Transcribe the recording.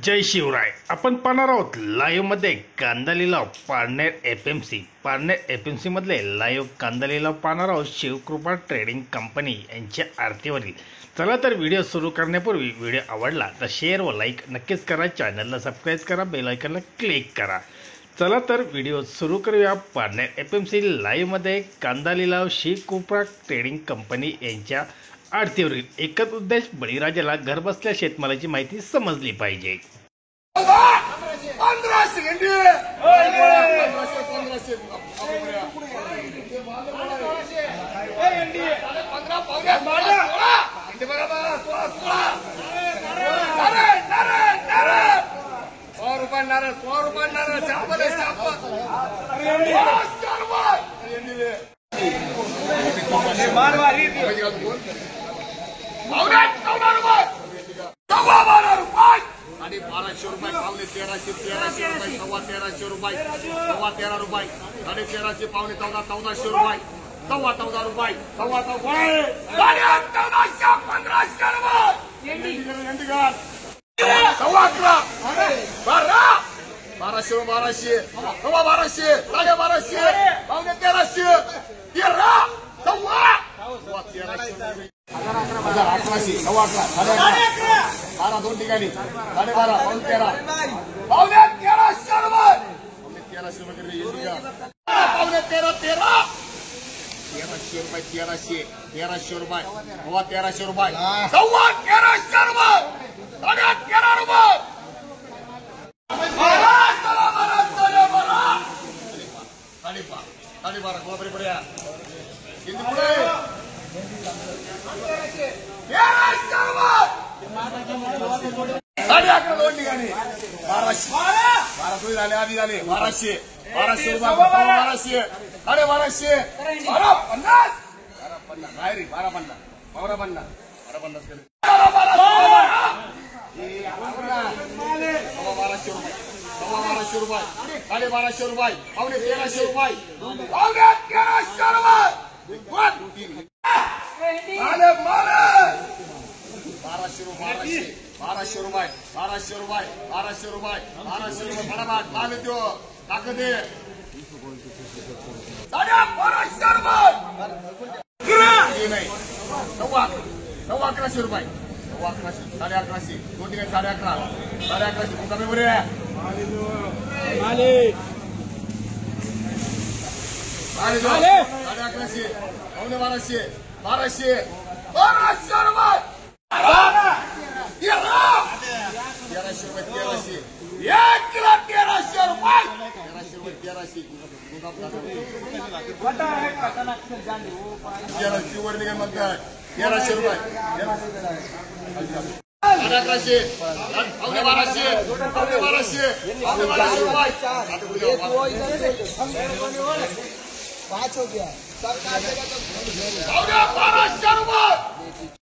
जय शिवराय. आपण पाहणार आहोत लाईव्ह मध्ये कांदा लिलाव पारनेर एफएमसी मधले लाईव्ह कांदा लिलाव पाहणार आहोत. शिवकृपा ट्रेडिंग कंपनी यांच्या आरतीवरील. चला तर व्हिडिओ सुरू करण्यापूर्वी व्हिडिओ आवडला तर शेअर व लाईक नक्कीच करा. चॅनलला सबस्क्राईब करा, बेल आयकॉनला क्लिक करा. चला तर व्हिडिओ सुरू करूया. पारनेर एफएमसी लाईव्ह मध्ये कांदा लिलाव शिवकृपा ट्रेडिंग कंपनी यांच्या आरतीवरील. एकच उद्देश, बळीराजाला घरबसल्या शेतमालाची माहिती समजली पाहिजे. आणि 1200 रुपये पावणे 1300 रुपये सव्वा 1300 रुपये सव्वा 13 रुपये साडे 1300 पावणे 1400 रुपये सव्वा 14 रुपये सव्वा 1500 रुपये सव्वा 1200 सव्वा 1200 साडे 1200 पावणे 1300 13 सव्वा 1300 1100 सव्वा 11 12 दोन ठिकाणी 12.5 पावणे 13 पावणे 1300 रुपये पावणे 1300 रुपये पावणे 13 1300 रुपये 1300 रुपये सव्वा 1300 रुपये सव्वा 1300 रुपये साडे 13 रुपये साडे 12 कोपरी पड्या किती पुढे 1300 रुपये साडे 11 दोन ठिकाणी 1200 तुम्ही झाले आधी झाले 1200 रुपये 1200 साडे 1200 1250 नाही रे 1250 1250 1200 रुपये साडे 1200 रुपये पावणे 1300 रुपये पावणे 1300 रुपये 1200 रुपये 1200 रुपये फटाफट माल देतो टाक दे साडे 1200 रुपये नाही सव्वा 1100 रुपये सव्वा 1100 साडे 1100 दोन ठिकाणी साडे 11 कमी बरे साडे 1100 पावणे 1200 रुपये 1300 रुपये 1 किलो 1300 रुपये 1300 वर निघे म्हणतात 1300 रुपये 1100 पावणे 1200 रुपये 5 हो गया सरकार 1200 रुपये